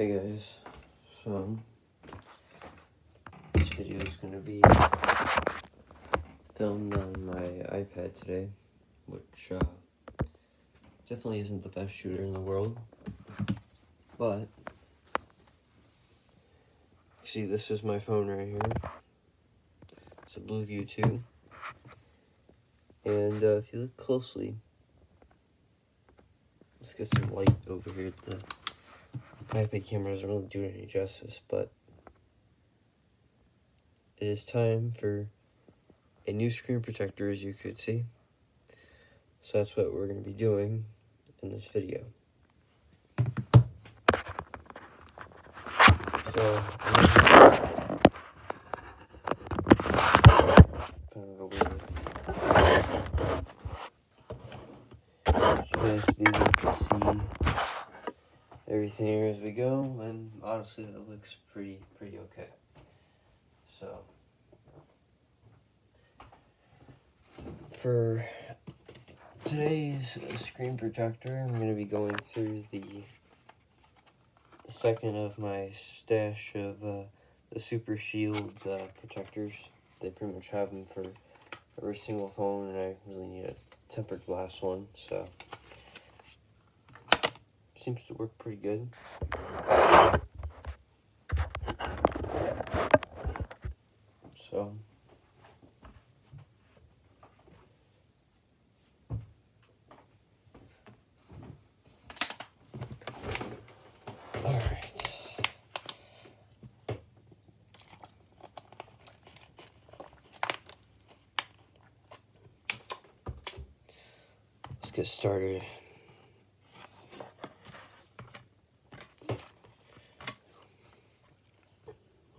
Hey guys, so this video is going to be filmed on my iPad today, which definitely isn't the best shooter in the world, but see, this is my phone right here. It's a BlueView 2, and if you look closely, let's get some light over here. The iPad camera doesn't really do it any justice, but it is time for a new screen protector, as you could see. So that's what we're going to be doing in this video. So you guys be able to see everything here as we go, and honestly that looks pretty okay. So for today's screen protector, I'm going to be going through the second of my stash of the Super Shields protectors. They pretty much have them for every single phone, and I really need a tempered glass one, so seems to work pretty good. So alright. Let's get started.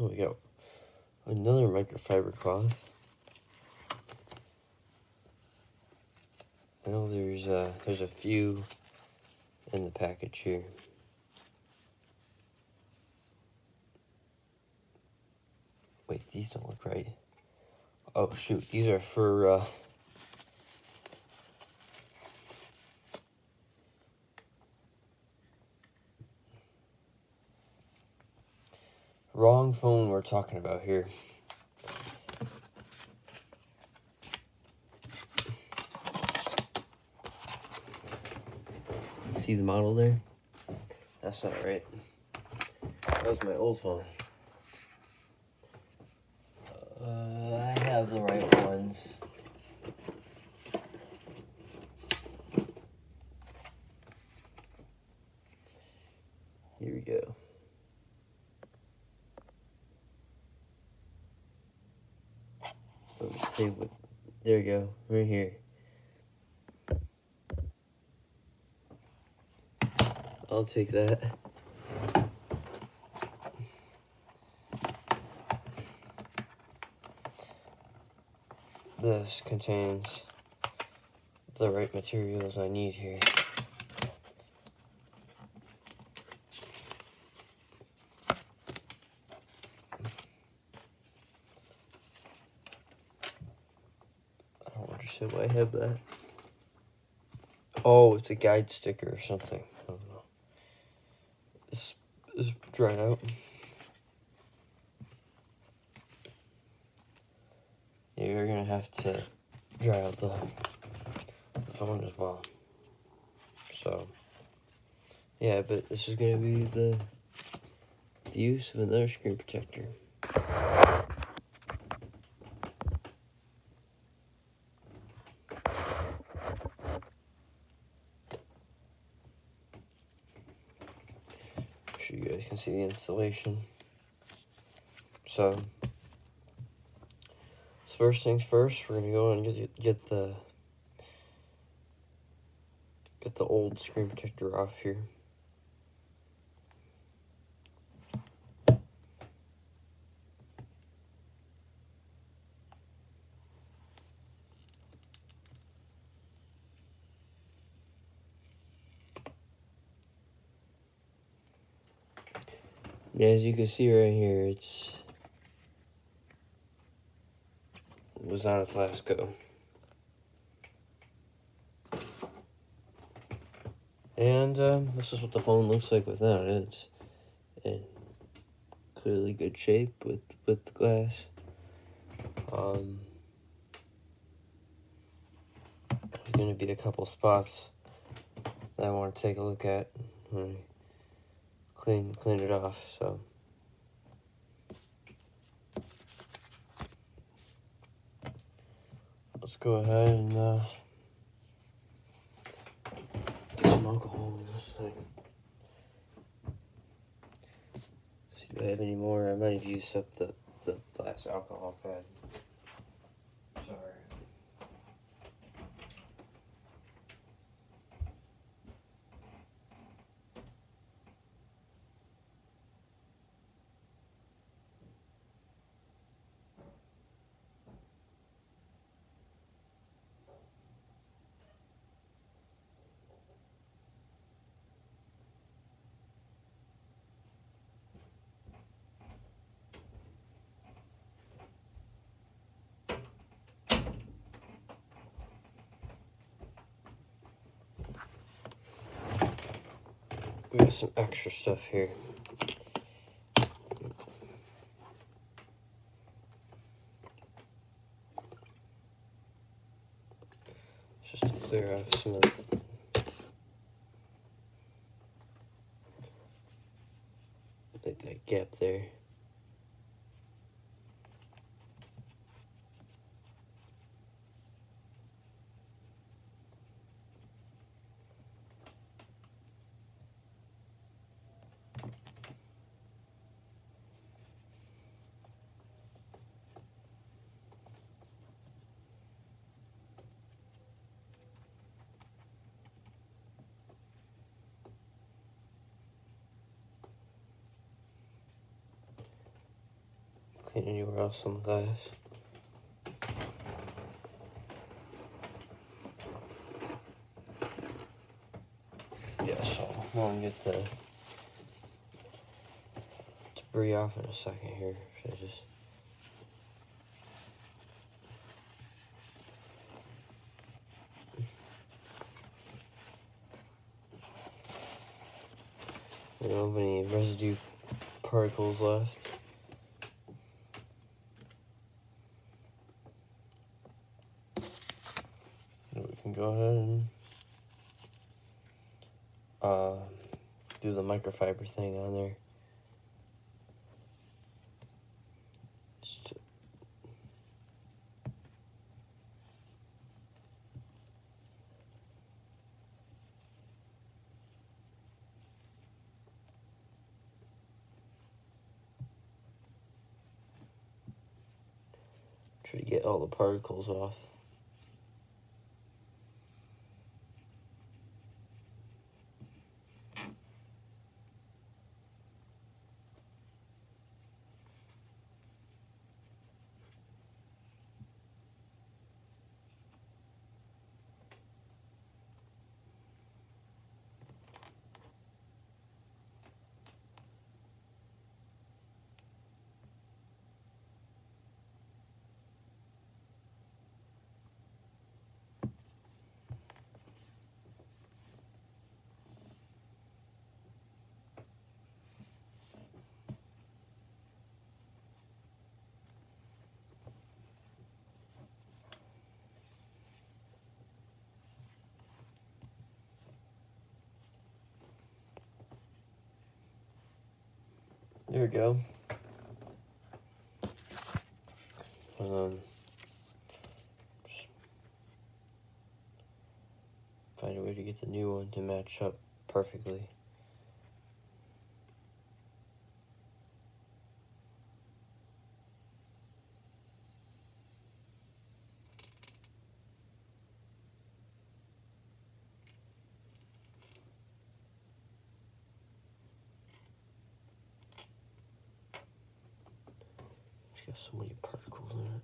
Oh, we got another microfiber cloth. I know there's a few in the package here. Wait, these don't look right. Oh shoot, these are for wrong phone we're talking about here. See the model there? That's not right. That was my old phone. I have the right ones. Here we go. Let's see what. There we go. Right here. I'll take that. This contains the right materials I need here. I don't understand why I have that. Oh, it's a guide sticker or something. I don't know. This is dried out. Yeah, you're gonna have to dry out the phone as well. So, yeah, but this is gonna be the use of another screen protector. I'm sure you guys can see the installation. So first things first, we're gonna go and get the old screen protector off here. And as you can see right here, it was on its last go. And this is what the phone looks like without it. in clearly good shape with the glass. There's going to be a couple spots that I want to take a look at when I clean it off. So let's go ahead and do some alcohol in this thing. See if I have any more. I might have used up the last alcohol pad. Sorry. We got some extra stuff here. Just to clear off some of that gap there. Clean anywhere else on the glass. Yeah, so I'm gonna get the debris off in a second here. So just I don't have any residue particles left. We can go ahead and do the microfiber thing on there. Just try to get all the particles off. There we go. Just find a way to get the new one to match up perfectly. It's got so many particles in it.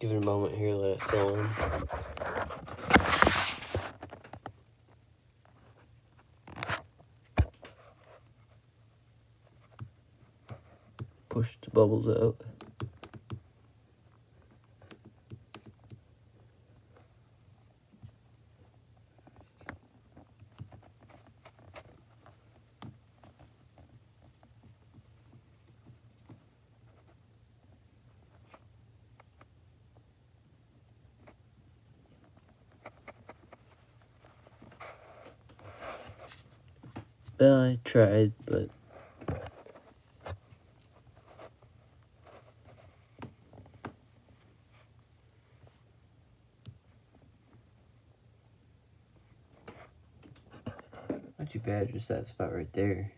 give it a moment here, let it fill in. Push the bubbles out. Well, I tried, but not too bad, just that spot right there.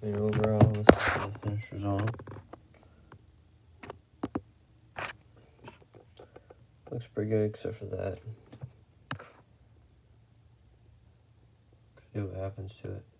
And overall, this is the finished result. Looks pretty good except for that. See what happens to it.